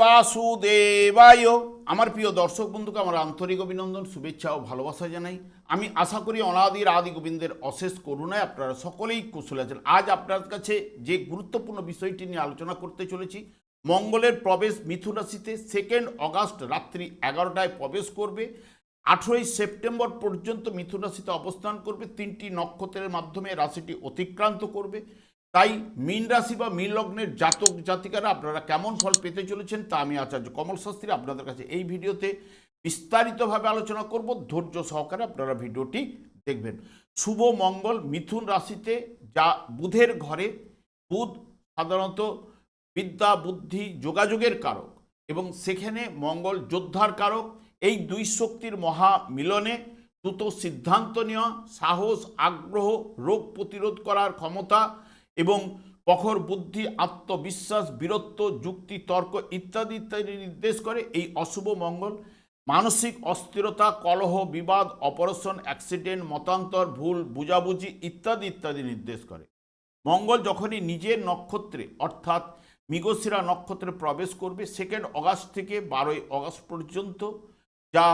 বাসুদেবায়। আমার প্রিয় দর্শক বন্ধুকে আমার আন্তরিক অভিনন্দন, শুভেচ্ছা ও ভালোবাসা জানাই। আমি আশা করি অনাদির আদি গোবিন্দের অশেষ করুণায় আপনারা সকলেই কুশল আছেন। আজ আপনার কাছে যে গুরুত্বপূর্ণ বিষয়টি নিয়ে আলোচনা করতে চলেছি, মঙ্গলের প্রবেশ মিথুন রাশিতে 2 অগাস্ট রাত্রি 11টায় প্রবেশ করবে। 18 সেপ্টেম্বর পর্যন্ত মিথুন রাশিতে অবস্থান করবে। 3টি নক্ষত্রের মাধ্যমে রাশিটি অতিক্রান্ত করবে। তাই মীন রাশি বা মীন লগ্নের জাতক জাতিকারা আপনারা কেমন ফল পেতে চলেছেন তা আমি আচার্য কমল শাস্ত্রী আপনাদের কাছে এই ভিডিওতে বিস্তারিতভাবে আলোচনা করব। ধৈর্য সহকারে আপনারা ভিডিওটি দেখবেন। শুভ মঙ্গল মিথুন রাশিতে, যা বুধের ঘরে। বুধ সাধারণত বিদ্যা, বুদ্ধি, যোগাযোগের কারক এবং সেখানে মঙ্গল যোদ্ধার কারক। এই দুই শক্তির মহা মিলনে দ্রুত সিদ্ধান্ত নেওয়া, সাহস, আগ্রহ, রোগ প্রতিরোধ করার ক্ষমতা এবং প্রখর বুদ্ধি, আত্মবিশ্বাস, বীরত্ব, যুক্তি, তর্ক ইত্যাদি ইত্যাদি নির্দেশ করে। এই অশুভ মঙ্গল মানসিক অস্থিরতা, কলহ, বিবাদ, অপারেশন, অ্যাক্সিডেন্ট, মতান্তর, ভুল বুঝাবুঝি ইত্যাদি ইত্যাদি নির্দেশ করে। মঙ্গল যখনই নিজের নক্ষত্রে অর্থাৎ মৃগশিরা নক্ষত্রে প্রবেশ করবে 2 অগাস্ট থেকে 12 অগাস্ট পর্যন্ত, যা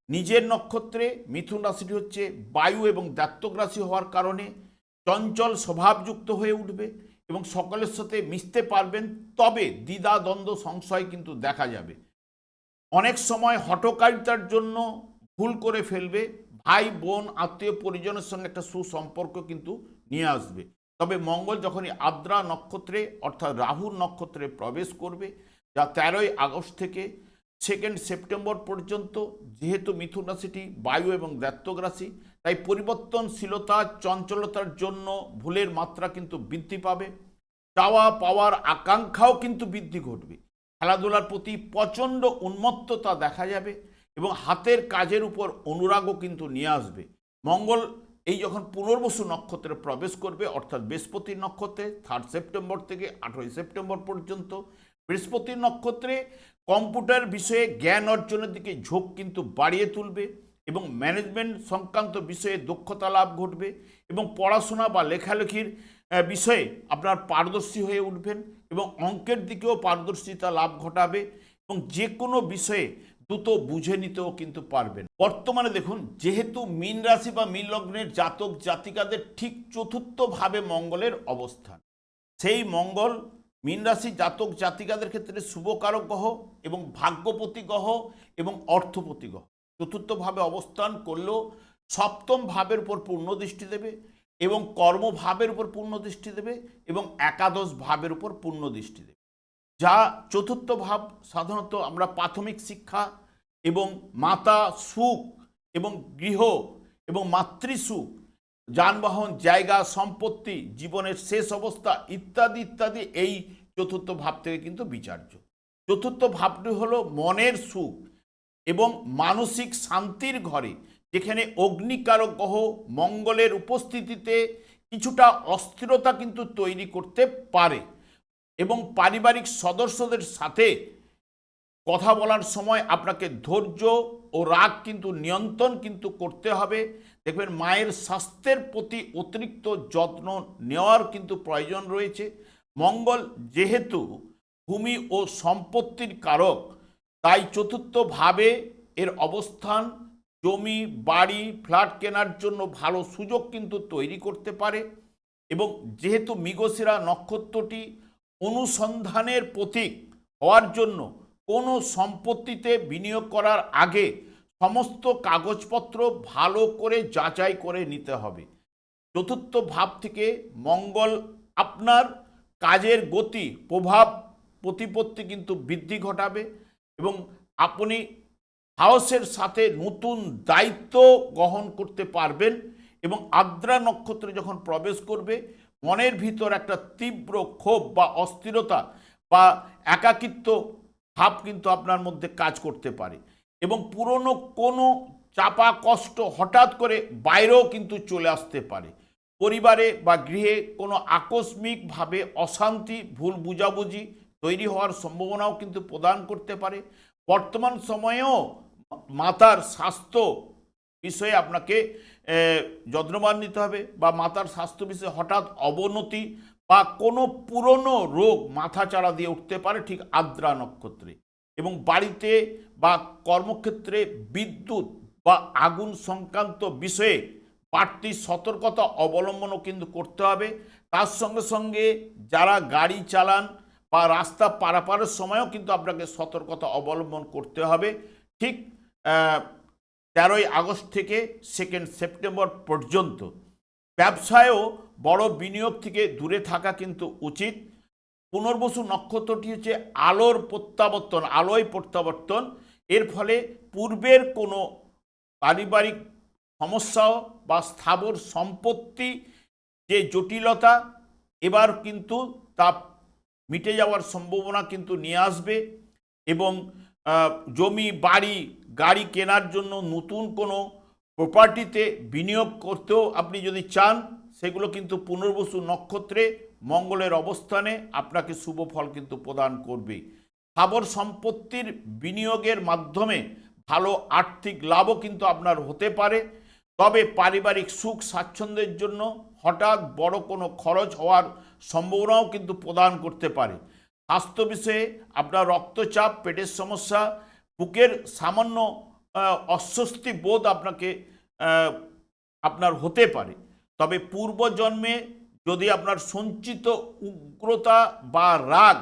নিজের নক্ষত্রে, মিথুন রাশিটি হচ্ছে বায়ু এবং দাত্তক রাশি হওয়ার কারণে চঞ্চল স্বভাবযুক্ত হয়ে উঠবে এবং সকলের সাথে মিশতে পারবেন। তবে দ্বিধা, দ্বন্দ্ব, সংশয় কিন্তু দেখা যাবে। অনেক সময় হঠকারিতার জন্য ভুল করে ফেলবে। ভাই বোন, আত্মীয় পরিজনের সঙ্গে একটা সুসম্পর্ক কিন্তু নিয়ে আসবে। তবে মঙ্গল যখনই আদ্রা নক্ষত্রে অর্থাৎ রাহুর নক্ষত্রে প্রবেশ করবে, যা 13 আগস্ট থেকে 2 সেপ্টেম্বর পর্যন্ত, যেহেতু মিথুন রাশিটি বায়ু এবং দাত্তক রাশি, তাই পরিবর্তনশীলতা, চঞ্চলতার জন্য ভুলের মাত্রা কিন্তু বৃদ্ধি পাবে। চাওয়া পাওয়ার আকাঙ্ক্ষাও কিন্তু বৃদ্ধি ঘটবে। খেলাধুলার প্রতি প্রচণ্ড উন্মত্ততা দেখা যাবে এবং হাতের কাজের উপর অনুরাগও কিন্তু নিয়ে আসবে। মঙ্গল এই যখন পুনর্বসু নক্ষত্রে প্রবেশ করবে অর্থাৎ বৃহস্পতির নক্ষত্রে 3 সেপ্টেম্বর থেকে 18 সেপ্টেম্বর পর্যন্ত, বৃহস্পতির নক্ষত্রে কম্পিউটার বিষয়ে জ্ঞান অর্জনের দিকে ঝোঁক কিন্তু বাড়িয়ে তুলবে এবং ম্যানেজমেন্ট সংক্রান্ত বিষয়ে দক্ষতা লাভ ঘটবে এবং পড়াশোনা বা লেখালেখির বিষয়ে আপনার পারদর্শী হয়ে উঠবেন এবং অঙ্কের দিকেও পারদর্শিতা লাভ ঘটাবে এবং যে কোনো বিষয়ে দ্রুত বুঝে নিতেও কিন্তু পারবেন। বর্তমানে দেখুন, যেহেতু মীন রাশি বা মীন লগ্নের জাতক জাতিকাদের ঠিক চতুর্থভাবে মঙ্গলের অবস্থান, সেই মঙ্গল মীন রাশি জাতক জাতিকাদের ক্ষেত্রে শুভকারক গ্রহ এবং ভাগ্যপতি গ্রহ এবং অর্থপতি গ্রহ। চতুর্থভাবে অবস্থান করলেও সপ্তম ভাবের উপর পূর্ণ দৃষ্টি দেবে এবং কর্মভাবের উপর পূর্ণ দৃষ্টি দেবে এবং একাদশ ভাবের উপর পূর্ণ দৃষ্টি দেবে। যা চতুর্থ ভাব সাধারণত আমরা প্রাথমিক শিক্ষা এবং মাতা সুখ এবং গৃহ এবং মাতৃসুখ, যানবাহন, জায়গা, সম্পত্তি, জীবনের শেষ অবস্থা ইত্যাদি ইত্যাদি এই চতুর্থ ভাব থেকে কিন্তু বিচার্য। চতুর্থ ভাবটি হলো মনের সুখ এবং মানসিক শান্তির ঘরে, যেখানে অগ্নিকারক গ্রহ মঙ্গলের উপস্থিতিতে কিছুটা অস্থিরতা কিন্তু তৈরি করতে পারে এবং পারিবারিক সদস্যদের সাথে কথা বলার সময় আপনাকে ধৈর্য ও রাগ কিন্তু নিয়ন্ত্রণ কিন্তু করতে হবে। দেখবেন মায়ের স্বাস্থ্যের প্রতি অতিরিক্ত যত্ন নেওয়ার কিন্তু প্রয়োজন রয়েছে। মঙ্গল যেহেতু ভূমি ও সম্পত্তির কারক, তাই চতুর্থভাবে এর অবস্থান জমি, বাড়ি, ফ্ল্যাট কেনার জন্য ভালো সুযোগ কিন্তু তৈরি করতে পারে এবং যেহেতু মৃগশিরা নক্ষত্রটি অনুসন্ধানের প্রতীক হওয়ার জন্য কোনো সম্পত্তিতে বিনিয়োগ করার আগে সমস্ত কাগজপত্র ভালো করে যাচাই করে নিতে হবে। চতুর্থ ভাব থেকে মঙ্গল আপনার কাজের গতি, প্রভাব, প্রতিপত্তি কিন্তু বৃদ্ধি ঘটাবে এবং আপনি সাহসের সাথে নতুন দায়িত্ব গ্রহণ করতে পারবেন এবং আদ্রা নক্ষত্রে যখন প্রবেশ করবে মনের ভিতর একটা তীব্র ক্ষোভ বা অস্থিরতা বা একাকিত্ব ভাব কিন্তু আপনার মধ্যে কাজ করতে পারে এবং পুরনো কোনো চাপা কষ্ট হঠাৎ করে বাইরেও কিন্তু চলে আসতে পারে। পরিবারে বা গৃহে কোনো আকস্মিকভাবে অশান্তি, ভুল বুঝাবুঝি তৈরি হওয়ার সম্ভাবনাও কিন্তু প্রদান করতে পারে। বর্তমান সময়েও মাতার স্বাস্থ্য বিষয়ে আপনাকে যত্নবান নিতে হবে বা মাতার স্বাস্থ্য বিষয়ে হঠাৎ অবনতি বা কোনো পুরনো রোগ মাথাচাড়া দিয়ে উঠতে পারে ঠিক আদ্রা নক্ষত্রে। এবং বাড়িতে বা কর্মক্ষেত্রে বিদ্যুৎ বা আগুন সংক্রান্ত বিষয়ে বাড়তি সতর্কতা অবলম্বনও কিন্তু করতে হবে। তার সঙ্গে সঙ্গে যারা গাড়ি চালান বা রাস্তা পারাপারের সময়ও কিন্তু আপনাকে সতর্কতা অবলম্বন করতে হবে। ঠিক 13ই আগস্ট থেকে 2 সেপ্টেম্বর পর্যন্ত ব্যবসায়ও বড় বিনিয়োগ থেকে দূরে থাকা কিন্তু উচিত। পুনর্বসু নক্ষত্রটি হচ্ছে আলোর প্রত্যাবর্তন, আলোয় প্রত্যাবর্তন। এর ফলে পূর্বের কোনো পারিবারিক সমস্যা বা স্থাবর সম্পত্তি যে জটিলতা এবার কিন্তু তা মিটে যাওয়ার সম্ভাবনা কিন্তু নিয়ে আসবে। এবং জমি বাড়ি গাড়ি কেনার জন্য নতুন কোনো প্রপার্টিতে বিনিয়োগ করতেও আপনি যদি চান, সেগুলো কিন্তু পুনর্বসু নক্ষত্রে মঙ্গলের অবস্থানে আপনাকে শুভ ফল কিন্তু প্রদান করবে। স্থাবর সম্পত্তির বিনিয়োগের মাধ্যমে ভালো আর্থিক লাভও কিন্তু আপনার হতে পারে। তবে পারিবারিক সুখ স্বাচ্ছন্দ্যের জন্য হঠাৎ বড় কোনো খরচ হওয়ার সম্ভাবনাও কিন্তু প্রদান করতে পারে। স্বাস্থ্য বিষয়ে আপনার রক্তচাপ, পেটের সমস্যা, বুকের সামান্য অস্বস্তি বোধ আপনার হতে পারে। তবে পূর্বজন্মে যদি আপনার সঞ্চিত উগ্রতা বা রাগ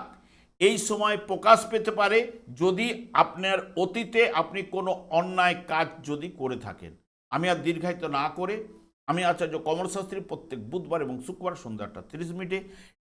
এই সময় প্রকাশ পেতে পারে, যদি আপনার অতীতে আপনি কোনো অন্যায় কাজ যদি করে থাকেন। আমি আর দীর্ঘায়িত না করে, আমি আচার্য কমল শাস্ত্রী প্রত্যেক বুধবার এবং শুক্রবার সন্ধ্যা 8:30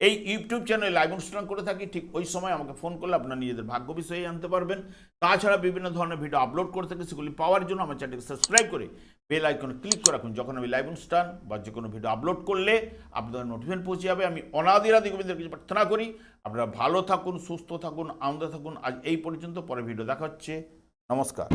এই ইউটিউব চ্যানেলে লাইভ অনুষ্ঠান করে থাকি। ঠিক ওই সময় আমাকে ফোন করলে আপনার নিজেদের ভাগ্য বিষয়ে জানতে পারবেন। তাছাড়া বিভিন্ন ধরনের ভিডিও আপলোড করে থাকি, সেগুলি পাওয়ার জন্য আমার চ্যানেলকে সাবস্ক্রাইব করে বেল আইকনে ক্লিক করে রাখুন। যখন আমি লাইভ অনুষ্ঠান বা যে কোনো ভিডিও আপলোড করলে আপনাদের নোটিফিকেশন পৌঁছে যাবে। আমি অনাদি গোবিন্দের কিছু প্রার্থনা করি আপনারা ভালো থাকুন, সুস্থ থাকুন, আনন্দে থাকুন। আজ এই পর্যন্ত, পরে ভিডিও দেখা হচ্ছে। নমস্কার।